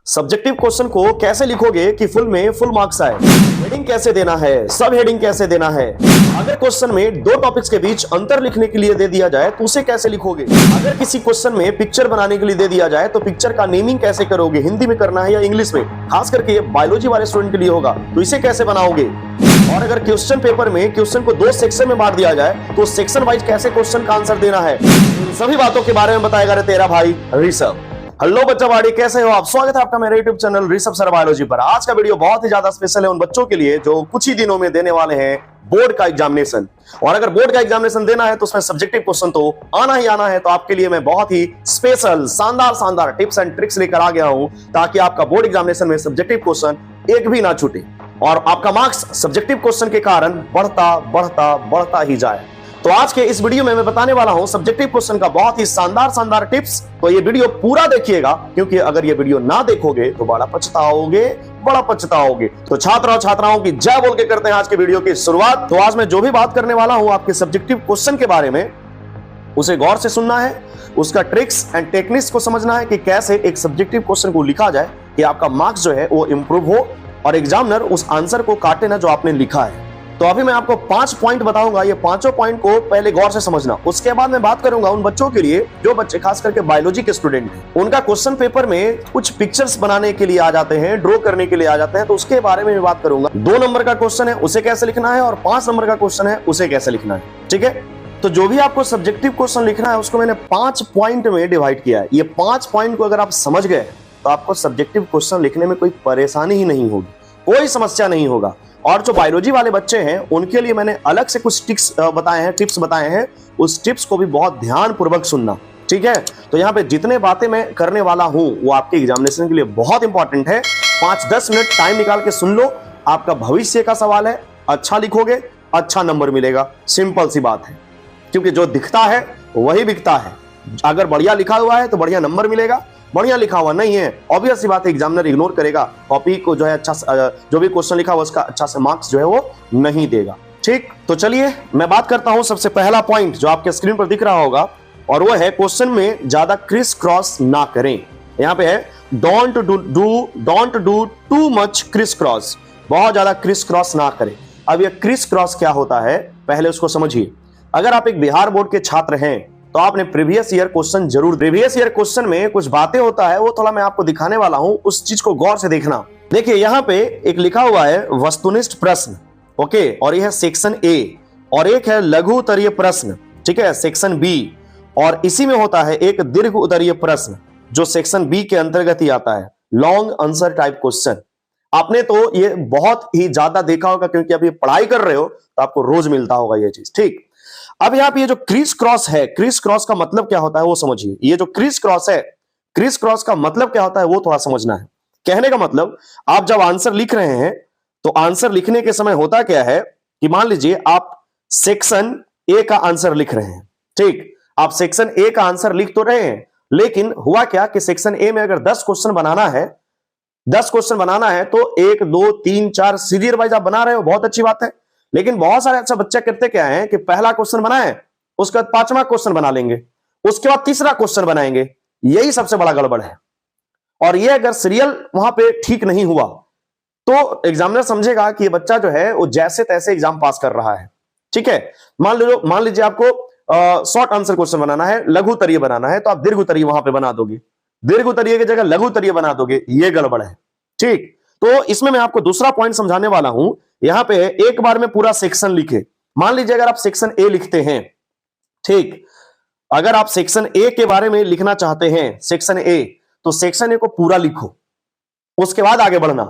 Subjective question को कैसे लिखोगे कि फुल में फुल मार्क्स आए, हेडिंग कैसे देना है, सब हेडिंग कैसे देना है, अगर क्वेश्चन में दो टॉपिक्स के बीच अंतर लिखने के लिए दे दिया जाए तो उसे कैसे लिखोगे, अगर किसी क्वेश्चन में पिक्चर बनाने के लिए दे दिया जाए तो पिक्चर का नेमिंग कैसे करोगे, हिंदी में करना है या इंग्लिश में, खास करके बायोलॉजी वाले स्टूडेंट के लिए होगा तो इसे कैसे बनाओगे। और अगर क्वेश्चन पेपर में क्वेश्चन को दो सेक्शन में बांट दिया जाए तो सेक्शन वाइज कैसे क्वेश्चन का आंसर देना है, इन सभी बातों के बारे में बताएगा रे तेरा भाई ऋषभ। हेलो बच्चा बाड़ी, कैसे हो आप? स्वागत है आपका मेरे YouTube channel Rishabh sir biology पर। आज का वीडियो बहुत ही ज्यादा स्पेशल है उन बच्चों के लिए जो कुछ ही दिनों में देने वाले हैं बोर्ड का एग्जामिनेशन। और अगर बोर्ड का एग्जामिनेशन देना है तो उसमें सब्जेक्टिव क्वेश्चन तो आना ही आना है। तो आपके लिए मैं बहुत ही स्पेशल शानदार टिप्स एंड ट्रिक्स लेकर आ गया हूं ताकि आपका बोर्ड एग्जामिनेशन में सब्जेक्टिव क्वेश्चन एक भी ना छूटे और आपका मार्क्स सब्जेक्टिव क्वेश्चन के कारण बढ़ता ही जाए। तो आज के इस वीडियो में मैं बताने वाला हूं सब्जेक्टिव क्वेश्चन का बहुत ही शानदार टिप्स। तो ये वीडियो पूरा देखिएगा क्योंकि अगर ये वीडियो ना देखोगे तो बड़ा पछताओगे। तो छात्र और छात्राओं की जय बोल के करते हैं आज के वीडियो की शुरुआत। तो आज मैं जो भी बात करने वाला हूं आपके सब्जेक्टिव क्वेश्चन के बारे में, उसे गौर से सुनना है, उसका ट्रिक्स एंड टेक्निक्स को समझना है कि कैसे एक सब्जेक्टिव क्वेश्चन को लिखा जाए कि आपका मार्क्स जो है वो इंप्रूव हो और एग्जामिनर उस आंसर को काटे ना जो आपने लिखा है। तो अभी मैं आपको 5 पॉइंट बताऊंगा, ये पांचों पॉइंट को पहले गौर से समझना। उसके बाद मैं बात करूंगा उन बच्चों के लिए जो बच्चे खास करके बायोलॉजी के स्टूडेंट हैं, उनका क्वेश्चन पेपर में कुछ पिक्चर्स बनाने के लिए आ जाते हैं, ड्रॉ करने के लिए आ जाते हैं, तो उसके बारे में बात करूंगा। 2 नंबर का क्वेश्चन है उसे कैसे लिखना है और 5 नंबर का क्वेश्चन है उसे कैसे लिखना है, ठीक है। तो जो भी आपको सब्जेक्टिव क्वेश्चन लिखना है उसको मैंने 5 पॉइंट में डिवाइड किया है। ये 5 पॉइंट को अगर आप समझ गए तो आपको सब्जेक्टिव क्वेश्चन लिखने में कोई परेशानी ही नहीं होगी, कोई समस्या नहीं होगा। और जो बायोलॉजी वाले बच्चे हैं उनके लिए मैंने अलग से कुछ टिप्स बताए हैं, उस टिप्स को भी बहुत ध्यान पूर्वक सुनना, ठीक है। तो यहाँ पे जितने बातें मैं करने वाला हूं वो आपके एग्जामिनेशन के लिए बहुत इंपॉर्टेंट है। 5-10 मिनट टाइम निकाल के सुन लो, आपका भविष्य का सवाल है, अच्छा लिखोगे अच्छा नंबर मिलेगा, सिंपल सी बात है। क्योंकि जो दिखता है वही बिकता है, अगर बढ़िया लिखा हुआ है तो बढ़िया नंबर मिलेगा, बढ़िया लिखा हुआ नहीं है ऑब्वियस सी बात है एग्जामिनर इग्नोर करेगा, कॉपी को जो है अच्छा जो भी क्वेश्चन लिखा हुआ उसका अच्छा से मार्क्स जो है वो नहीं देगा, ठीक। तो चलिए मैं बात करता हूं सबसे पहला पॉइंट जो आपके स्क्रीन पर दिख रहा होगा और वो है क्वेश्चन में ज्यादा क्रिस क्रॉस ना करें। यहाँ पे है don't do too much criss cross, बहुत ज्यादा क्रिस क्रॉस ना करें। अब ये क्रिस क्रॉस क्या होता है पहले उसको समझिए। अगर आप एक बिहार बोर्ड के छात्र हैं तो आपने प्रीवियस ईयर क्वेश्चन जरूर, प्रीवियस ईयर क्वेश्चन में कुछ बातें होता है वो थोड़ा मैं आपको दिखाने वाला हूं, उस चीज को गौर से देखना। देखिए यहाँ पे एक लिखा हुआ है वस्तुनिष्ठ प्रश्न, ओके, और यह है सेक्शन ए, और एक है लघु उत्तरीय प्रश्न, ठीक है, सेक्शन बी, और इसी में होता है एक दीर्घ उत्तरीय प्रश्न जो सेक्शन बी के अंतर्गत ही आता है, लॉन्ग आंसर टाइप क्वेश्चन। आपने तो ये बहुत ही ज्यादा देखा होगा क्योंकि अभी पढ़ाई कर रहे हो तो आपको रोज मिलता होगा ये चीज, ठीक। अब यहाँ पे ये जो क्रिस क्रॉस है, क्रिस क्रॉस का मतलब क्या होता है वो समझिए। ये जो क्रिस क्रॉस है, क्रिस क्रॉस का मतलब क्या होता है वो थोड़ा समझना है। कहने का मतलब आप जब आंसर लिख रहे हैं तो आंसर लिखने के समय होता क्या है कि मान लीजिए आप सेक्शन ए का आंसर लिख रहे हैं, ठीक, आप सेक्शन ए का आंसर लिख तो रहे हैं, लेकिन हुआ क्या कि सेक्शन ए में अगर 10 क्वेश्चन बनाना है, 10 क्वेश्चन बनाना है तो 1 2 3 4 सीरियल वाइज आप बना रहे हो, बहुत अच्छी बात है। लेकिन बहुत सारे अच्छा बच्चे करते क्या है कि पहला क्वेश्चन बनाए, उसके बाद 5वां क्वेश्चन बना लेंगे, उसके बाद 3रा क्वेश्चन बनाएंगे, यही सबसे बड़ा गड़बड़ है। और ये अगर सीरियल वहां पे ठीक नहीं हुआ तो एग्जामिनर समझेगा कि ये बच्चा जो है वो जैसे तैसे एग्जाम पास कर रहा है, ठीक है। मान लीजिए आपको शॉर्ट आंसर क्वेश्चन बनाना है, लघु उत्तरीय बनाना है, तो आप दीर्घ उत्तरीय वहां पे बना दोगे, दीर्घ उत्तरीय की जगह लघु उत्तरीय बना दोगे, ये गड़बड़ है, ठीक। तो इसमें मैं आपको दूसरा पॉइंट समझाने वाला हूं। यहां पे एक बार में पूरा सेक्शन लिखे, मान लीजिए अगर आप सेक्शन ए लिखते हैं, ठीक, अगर आप सेक्शन ए के बारे में लिखना चाहते हैं, सेक्शन ए, तो सेक्शन ए को पूरा लिखो, उसके बाद आगे बढ़ना।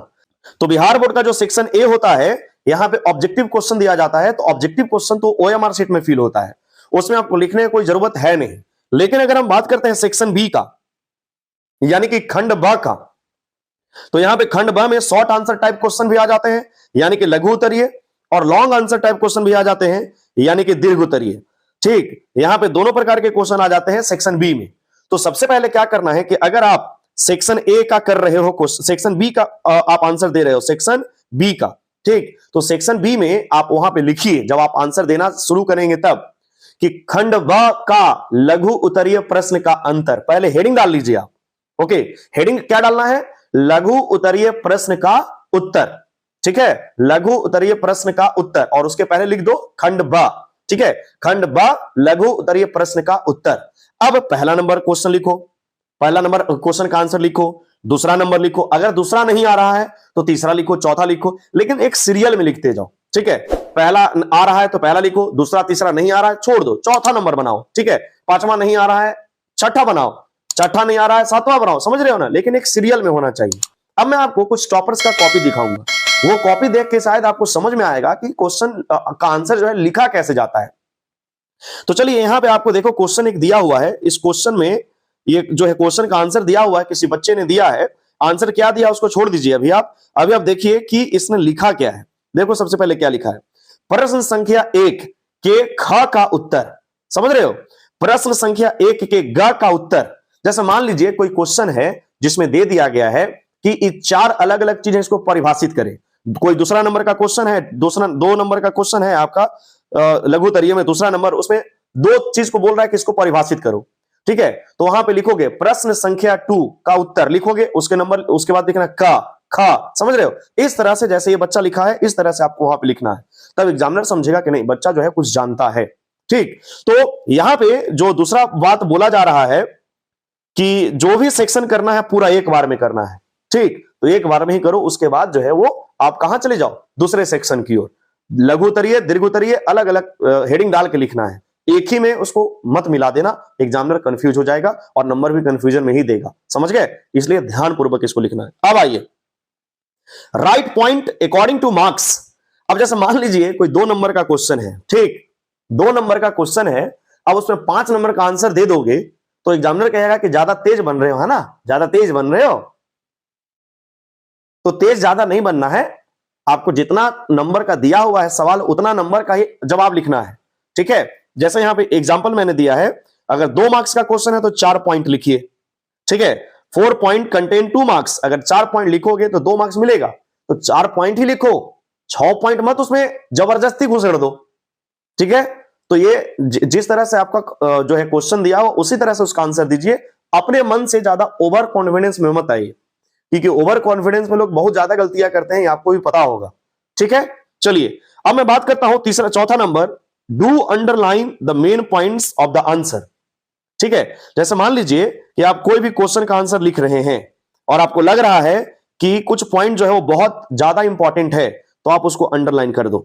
तो बिहार बोर्ड का जो सेक्शन ए होता है यहां पे ऑब्जेक्टिव क्वेश्चन दिया जाता है, तो ऑब्जेक्टिव क्वेश्चन तो ओएमआर शीट में फिल होता है, उसमें आपको लिखने की कोई जरूरत है नहीं। लेकिन अगर हम बात करते हैं सेक्शन बी का, यानी कि खंड ब का, तो यहां पे खंड ब में शॉर्ट आंसर टाइप क्वेश्चन भी आ जाते हैं यानी कि लघु उत्तरीय, और लॉन्ग आंसर टाइप क्वेश्चन भी आ जाते हैं यानी कि दीर्घ उत्तरीय, ठीक। यहां पे दोनों प्रकार के क्वेश्चन आ जाते हैं सेक्शन बी में। तो सबसे पहले क्या करना है कि अगर आप सेक्शन ए का कर रहे हो, सेक्शन बी का आप आंसर दे रहे हो, सेक्शन बी का, ठीक, तो सेक्शन बी में आप वहां पे लिखिए जब आप आंसर देना शुरू करेंगे तब कि खंड ब का लघु उत्तरीय प्रश्न का अंतर, पहले हेडिंग डाल लीजिए आप, ओके। हेडिंग क्या डालना है? लघु उत्तरीय प्रश्न का उत्तर। ठीक है, लघु उत्तरीय प्रश्न का उत्तर, और उसके पहले लिख दो खंड ब। ठीक है, खंड ब लघु उत्तरीय प्रश्न का उत्तर। अब पहला नंबर क्वेश्चन लिखो, पहला नंबर क्वेश्चन का आंसर लिखो, दूसरा नंबर लिखो, अगर दूसरा नहीं आ रहा है तो तीसरा लिखो, चौथा लिखो, लेकिन एक सीरियल में लिखते जाओ। ठीक है, पहला आ रहा है तो पहला लिखो, दूसरा तीसरा नहीं आ रहा है छोड़ दो, चौथा नंबर बनाओ। ठीक है, पांचवा नहीं आ रहा है छठा बनाओ, छठा नहीं आ रहा है सातवां बनाओ, समझ रहे हो ना, लेकिन एक सीरियल में होना चाहिए। अब मैं आपको कुछ टॉपर्स का कॉपी दिखाऊंगा, वो कॉपी देख के शायद आपको समझ में आएगा कि क्वेश्चन का आंसर जो है लिखा कैसे जाता है। तो चलिए यहां पे आपको देखो क्वेश्चन एक दिया हुआ है, इस क्वेश्चन में ये जो है क्वेश्चन का आंसर दिया हुआ है, किसी बच्चे ने दिया है। आंसर क्या दिया उसको छोड़ दीजिए अभी आप देखिए कि इसने लिखा क्या है। देखो सबसे पहले क्या लिखा है, प्रश्न संख्या 1 के ख का उत्तर। समझ रहे हो, प्रश्न संख्या 1 के ग का उत्तर। जैसे मान लीजिए कोई क्वेश्चन है जिसमें दे दिया गया है कि 4 अलग अलग चीजें इसको परिभाषित करें। कोई दूसरा नंबर का क्वेश्चन है, दूसरा 2 नंबर का क्वेश्चन है आपका लघु उत्तरीय में, दूसरा नंबर उसमें 2 चीज को बोल रहा है कि इसको परिभाषित करो। ठीक है, तो वहां पे लिखोगे प्रश्न संख्या 2 का उत्तर लिखोगे, उसके नंबर उसके बाद लिखना क ख। समझ रहे हो, इस तरह से जैसे ये बच्चा लिखा है इस तरह से आपको वहां पे लिखना है, तब एग्जामिनर समझेगा कि नहीं बच्चा जो है कुछ जानता है। ठीक, तो यहां पे जो दूसरा बात बोला जा रहा है कि जो भी सेक्शन करना है पूरा एक बार में करना है। ठीक, तो एक बार में ही करो, उसके बाद जो है वो आप कहां चले जाओ, दूसरे सेक्शन की ओर। लघु उत्तरीय दीर्घ उत्तरीय अलग अलग हेडिंग डाल के लिखना है, एक ही में उसको मत मिला देना, एग्जामिनर कंफ्यूज हो जाएगा और नंबर भी कंफ्यूजन में ही देगा। समझ गए, इसलिए ध्यानपूर्वक इसको लिखना है। अब आइए, right point according two marks. अब जैसे मान लीजिए कोई 2 नंबर का क्वेश्चन है, ठीक, 2 नंबर का क्वेश्चन है, अब उसमें 5 नंबर का आंसर दे दोगे तो एग्जामिनर कहेगा कि ज्यादा तेज बन रहे हो, है ना, ज्यादा तेज बन रहे हो। तो तेज ज्यादा नहीं बनना है, आपको जितना नंबर का दिया हुआ है सवाल उतना नंबर का ही जवाब लिखना है। ठीक है, जैसे यहां पे एग्जांपल मैंने दिया है, अगर 2 मार्क्स का क्वेश्चन है तो 4 पॉइंट लिखिए। ठीक है, 4 पॉइंट कंटेन 2 मार्क्स, अगर 4 पॉइंट लिखोगे तो 2 मार्क्स मिलेगा, तो 4 पॉइंट ही लिखो, 6 पॉइंट मत उसमें जबरदस्ती घुसेड़ दो। ठीक है, तो ये जिस तरह से आपका जो है क्वेश्चन दिया हो उसी तरह से उसका आंसर दीजिए। अपने मन से ज्यादा ओवर कॉन्फिडेंस में मत आइए, क्योंकि ओवर कॉन्फिडेंस में लोग बहुत ज्यादा गलतियां करते हैं, आपको भी पता होगा। ठीक है, चलिए अब मैं बात करता हूं चौथा number, do underline the main points of the answer. ठीक है, जैसे मान लीजिए कि आप कोई भी क्वेश्चन का आंसर लिख रहे हैं और आपको लग रहा है कि कुछ पॉइंट जो है वो बहुत ज्यादा इंपॉर्टेंट है, तो आप उसको अंडरलाइन कर दो।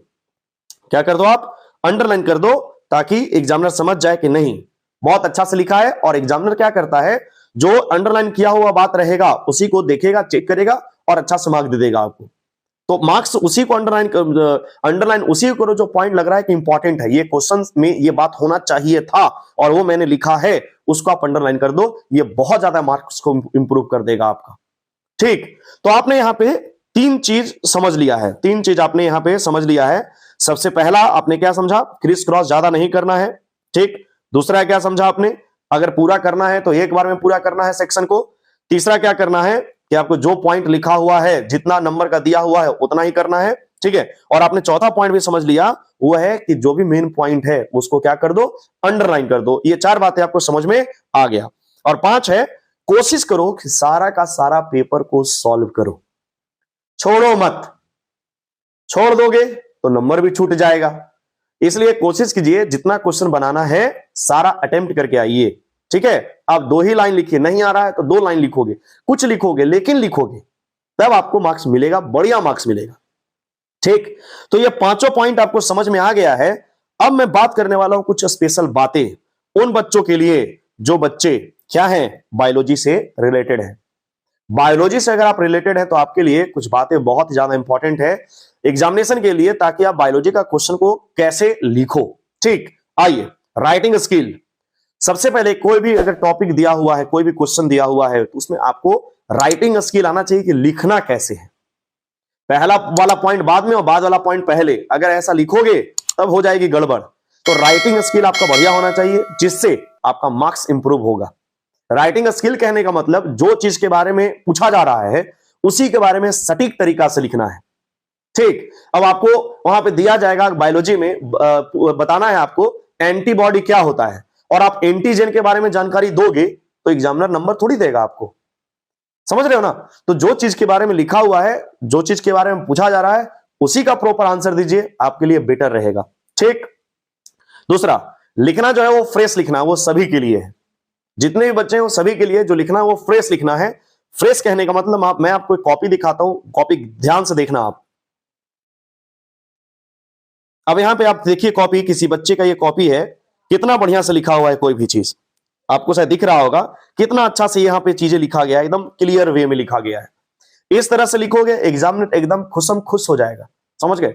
क्या कर दो, आप अंडरलाइन कर दो, ताकि एग्जामिनर समझ जाए कि नहीं बहुत अच्छा से लिखा है। और एग्जामिनर क्या करता है, जो अंडरलाइन किया हुआ बात रहेगा उसी को देखेगा, चेक करेगा और अच्छा से मार्क्स दे देगा आपको। तो मार्क्स उसी को अंडरलाइन उसी को करो जो पॉइंट लग रहा है कि इंपॉर्टेंट है, ये क्वेश्चन में ये बात होना चाहिए था और वो मैंने लिखा है, उसको आप अंडरलाइन कर दो। ये बहुत ज्यादा मार्क्स को इंप्रूव कर देगा आपका। ठीक, तो आपने यहां पे 3 चीज समझ लिया है, 3 चीज आपने यहां पे समझ लिया है। सबसे पहला आपने क्या समझा, क्रिस क्रॉस ज्यादा नहीं करना है। ठीक, दूसरा क्या समझा आपने, अगर पूरा करना है तो एक बार में पूरा करना है सेक्शन को। तीसरा क्या करना है कि आपको जो पॉइंट लिखा हुआ है, जितना नंबर का दिया हुआ है उतना ही करना है। ठीक है, और आपने चौथा पॉइंट भी समझ लिया, वो है कि जो भी मेन पॉइंट है उसको क्या कर दो, अंडरलाइन कर दो। ये 4 बातें आपको समझ में आ गया। और 5 है, कोशिश करो कि सारा का सारा पेपर को सॉल्व करो, छोड़ो मत। छोड़ दोगे तो नंबर भी छूट जाएगा, इसलिए कोशिश कीजिए जितना क्वेश्चन बनाना है सारा अटेम्प्ट करके आइए। ठीक है, आप 2 ही लाइन लिखिए, नहीं आ रहा है तो 2 लाइन लिखोगे, कुछ लिखोगे लेकिन लिखोगे, तब आपको मार्क्स मिलेगा, बढ़िया मार्क्स मिलेगा। ठीक, तो ये 5 पॉइंट आपको समझ में आ गया है। अब मैं बात करने वाला हूं कुछ स्पेशल बातें उन बच्चों के लिए जो बच्चे क्या हैं, बायोलॉजी से रिलेटेड है। बायोलॉजी से अगर आप रिलेटेड है तो आपके लिए कुछ बातें बहुत ही ज्यादा इंपॉर्टेंट है एग्जामिनेशन के लिए, ताकि आप बायोलॉजी का क्वेश्चन को कैसे लिखो। ठीक, आइए, राइटिंग स्किल। सबसे पहले कोई भी अगर टॉपिक दिया हुआ है, कोई भी क्वेश्चन दिया हुआ है, तो उसमें आपको राइटिंग स्किल आना चाहिए कि लिखना कैसे है। पहला वाला पॉइंट बाद में और बाद वाला पॉइंट पहले, अगर ऐसा लिखोगे तब हो जाएगी गड़बड़। तो राइटिंग स्किल आपका बढ़िया होना चाहिए, जिससे आपका मार्क्स इंप्रूव होगा। राइटिंग स्किल कहने का मतलब जो चीज के बारे में पूछा जा रहा है उसी के बारे में सटीक तरीका से लिखना है। ठीक, अब आपको वहां पे दिया जाएगा बायोलॉजी में बताना है आपको एंटीबॉडी क्या होता है, और आप एंटीजन के बारे में जानकारी दोगे तो एग्जामिनर नंबर थोड़ी देगा आपको। समझ रहे हो ना? तो जो चीज के बारे में लिखा हुआ है, जो चीज के बारे में पूछा जा रहा है, उसी का प्रॉपर आंसर दीजिए, आपके लिए बेटर रहेगा। ठीक। दूसरा, लिखना जो है वो फ्रेश लिखना, वो सभी के लिए है, जितने भी बच्चे हैं वो सभी के लिए जो लिखना है वो फ्रेश लिखना है। फ्रेश कहने का मतलब, मैं आपको एक कॉपी दिखाता हूं, कॉपी ध्यान से देखना आप। अब यहां पे आप देखिए कॉपी, किसी बच्चे का ये कॉपी है, कितना बढ़िया से लिखा हुआ है, कोई भी चीज आपको शायद दिख रहा होगा, कितना अच्छा से यहां पे चीजें लिखा गया है, एकदम क्लियर वे में लिखा गया है। इस तरह से लिखोगे एग्जामिनर एकदम खुश हो जाएगा। समझ गए?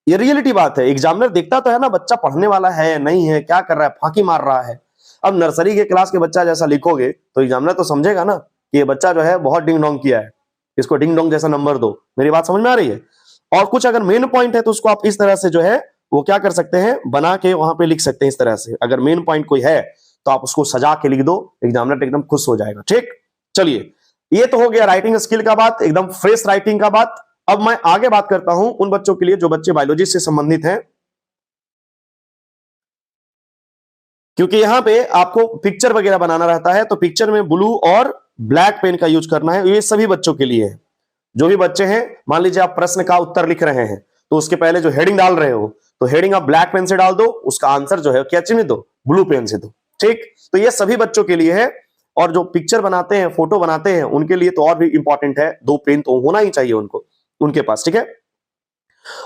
ये रियलिटी बात है। एग्जामिनर देखता तो है ना बच्चा पढ़ने वाला है नहीं है, क्या कर रहा है, फांकी मार रहा है। अब नर्सरी के क्लास के बच्चा जैसा लिखोगे तो एग्जामिनर तो समझेगा ना कि ये बच्चा जो है बहुत डिंग डोंग किया है, इसको डिंग डोंग जैसा नंबर दो। मेरी बात समझ में आ रही है? और कुछ अगर मेन पॉइंट है तो उसको आप इस तरह से जो है वो क्या कर सकते हैं, बना के वहां पे लिख सकते हैं इस तरह से। अगर मेन पॉइंट कोई है तो आप उसको सजा के लिख दो, एग्जामिनर एकदम खुश हो जाएगा। ठीक, चलिए ये तो हो गया राइटिंग स्किल का बात, एकदम फ्रेश राइटिंग का बात। अब मैं आगे बात करता हूं उन बच्चों के लिए जो बच्चे बायोलॉजी से संबंधित हैं, क्योंकि यहां पे आपको पिक्चर वगैरह बनाना रहता है, तो पिक्चर में ब्लू और ब्लैक पेन का यूज करना है। ये सभी बच्चों के लिए है। जो भी बच्चे हैं, मान लीजिए आप प्रश्न का उत्तर लिख रहे हैं तो उसके पहले जो हेडिंग डाल रहे हो, तो हेडिंग आप ब्लैक पेन से डाल दो, उसका आंसर जो है क्या चिन्ह दो, ब्लू पेन से दो। ठीक, तो ये सभी बच्चों के लिए है। और जो पिक्चर बनाते हैं, फोटो बनाते हैं, उनके लिए तो और भी इंपॉर्टेंट है, 2 पेन तो होना ही चाहिए उनको, उनके पास। ठीक है।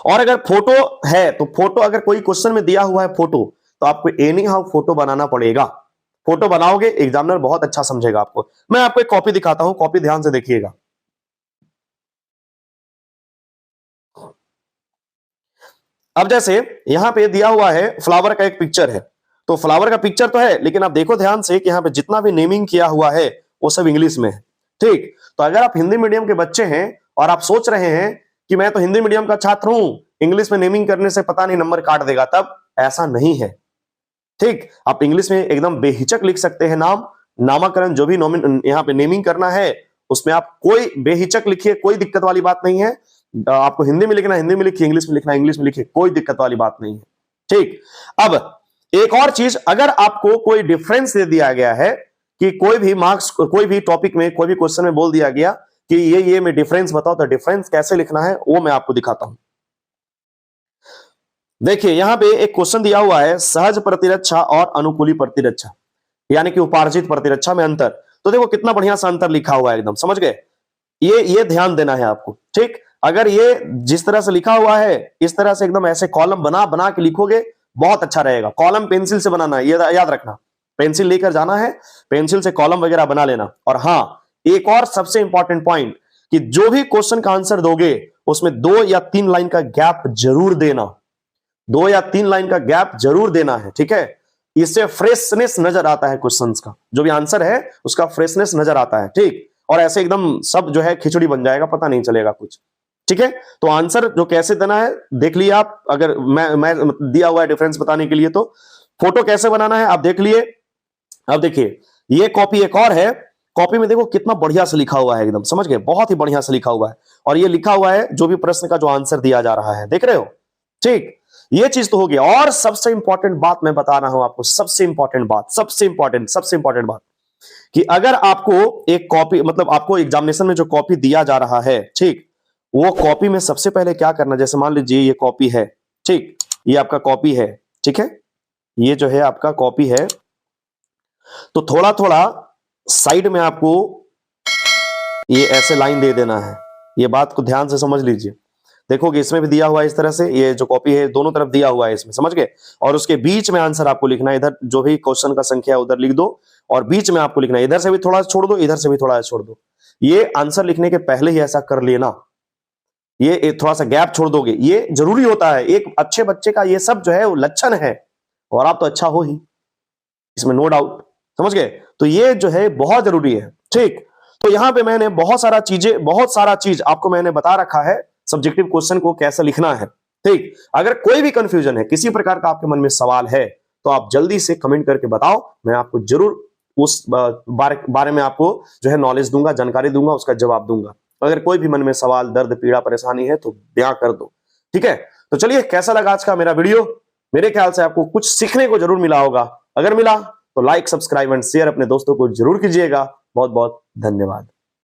और अगर फोटो है तो फोटो, अगर कोई क्वेश्चन में दिया हुआ है फोटो, तो आपको एनी हाउ फोटो बनाना पड़ेगा। फोटो बनाओगे एग्जामिनर बहुत अच्छा समझेगा आपको। मैं आपको एक कॉपी दिखाता हूं, कॉपी ध्यान से देखिएगा। अब जैसे यहां पे दिया हुआ है फ्लावर का एक पिक्चर है, तो फ्लावर का पिक्चर तो है, लेकिन आप देखो ध्यान से कि यहां पे जितना भी नेमिंग किया हुआ है वो सब इंग्लिश में है। ठीक, तो अगर आप हिंदी मीडियम के बच्चे हैं और आप सोच रहे हैं कि मैं तो हिंदी मीडियम का छात्र हूं, इंग्लिश में नेमिंग करने से पता नहीं नंबर काट देगा, तब ऐसा नहीं है। ठीक, आप इंग्लिश में एकदम बेहिचक लिख सकते हैं नाम, नामकरण, जो भी यहाँ पे नेमिंग करना है उसमें आप कोई बेहिचक लिखिए, कोई दिक्कत वाली बात नहीं है। आपको हिंदी में लिखना हिंदी में लिखिए, इंग्लिश में लिखना इंग्लिश में लिखिए, कोई दिक्कत वाली बात नहीं है। ठीक, अब एक और चीज, अगर आपको कोई डिफरेंस दे दिया गया है कि कोई भी मार्क्स, कोई भी टॉपिक में, कोई भी क्वेश्चन में बोल दिया गया कि ये में डिफरेंस बताओ, तो डिफरेंस कैसे लिखना है वो मैं आपको दिखाता हूं। देखिए यहां पे एक क्वेश्चन दिया हुआ है, सहज प्रतिरक्षा और अनुकूली प्रतिरक्षा, यानी कि उपार्जित प्रतिरक्षा में अंतर। तो देखो कितना बढ़िया सा अंतर लिखा हुआ है, एकदम समझ गए? ये ध्यान देना है आपको। ठीक, अगर ये जिस तरह से लिखा हुआ है इस तरह से एकदम ऐसे कॉलम बना बना के लिखोगे, बहुत अच्छा रहेगा। कॉलम पेंसिल से बनाना है, ये याद रखना, पेंसिल लेकर जाना है, पेंसिल से कॉलम वगैरह बना लेना। और हां, एक और सबसे इंपॉर्टेंट पॉइंट, कि जो भी क्वेश्चन का आंसर दोगे उसमें 2 या 3 लाइन का गैप जरूर देना, 2 या 3 लाइन का गैप जरूर देना है। ठीक है, इससे फ्रेशनेस नजर आता है, क्वेश्चंस का जो भी आंसर है उसका फ्रेशनेस नजर आता है। ठीक, और ऐसे एकदम सब जो है खिचड़ी बन जाएगा, पता नहीं चलेगा कुछ। ठीक है, तो आंसर जो कैसे देना है देख लिया आप, अगर मैं दिया हुआ है डिफरेंस बताने के लिए, तो फोटो कैसे बनाना है आप देख लिए। अब देखिए ये कॉपी एक और है, कॉपी में देखो कितना बढ़िया से लिखा हुआ है, एकदम समझ गए, बहुत ही बढ़िया से लिखा हुआ है। और ये लिखा हुआ है जो भी प्रश्न का जो आंसर दिया जा रहा है, देख रहे हो? ठीक, ये चीज तो हो गया। और सबसे इंपॉर्टेंट बात मैं बता रहा हूं आपको, सबसे इंपॉर्टेंट बात, सबसे इंपॉर्टेंट बात, कि अगर आपको एक कॉपी, मतलब आपको एग्जामिनेशन में जो कॉपी दिया जा रहा है, ठीक, वो कॉपी में सबसे पहले क्या करना, जैसे मान लीजिए ये कॉपी है, ठीक, ये आपका कॉपी है, ठीक है, ये जो है आपका कॉपी है, तो थोड़ा थोड़ा साइड में आपको ये ऐसे लाइन दे देना है। ये बात को ध्यान से समझ लीजिए, देखोगे इसमें भी दिया हुआ है इस तरह से, ये जो कॉपी है दोनों तरफ दिया हुआ है इसमें, समझ गए? और उसके बीच में आंसर आपको लिखना है, इधर जो भी क्वेश्चन का संख्या है उधर लिख दो, और बीच में आपको लिखना है, इधर से भी थोड़ा छोड़ दो, इधर से भी थोड़ा छोड़ दो। ये आंसर लिखने के पहले ही ऐसा कर लेना, ये थोड़ा सा गैप छोड़ दोगे, ये जरूरी होता है। एक अच्छे बच्चे का ये सब जो है वो लक्षण है, और आप तो अच्छा हो ही, इसमें नो डाउट, समझ गए? तो ये जो है बहुत जरूरी है। ठीक, तो यहां पे मैंने बहुत सारा चीज आपको मैंने बता रखा है, सब्जेक्टिव क्वेश्चन को कैसे लिखना है। ठीक, अगर कोई भी कंफ्यूजन है, किसी प्रकार का आपके मन में सवाल है, तो आप जल्दी से कमेंट करके बताओ, मैं आपको जरूर उस बारे में आपको जो है नॉलेज दूंगा, जानकारी दूंगा, उसका जवाब दूंगा। अगर कोई भी मन में सवाल, दर्द, पीड़ा, परेशानी है तो बयां कर दो। ठीक है, तो चलिए, कैसा लगा आज का मेरा वीडियो? मेरे ख्याल से आपको कुछ सीखने को जरूर मिला होगा। अगर मिला तो लाइक, सब्सक्राइब एंड शेयर अपने दोस्तों को जरूर कीजिएगा। बहुत बहुत धन्यवाद।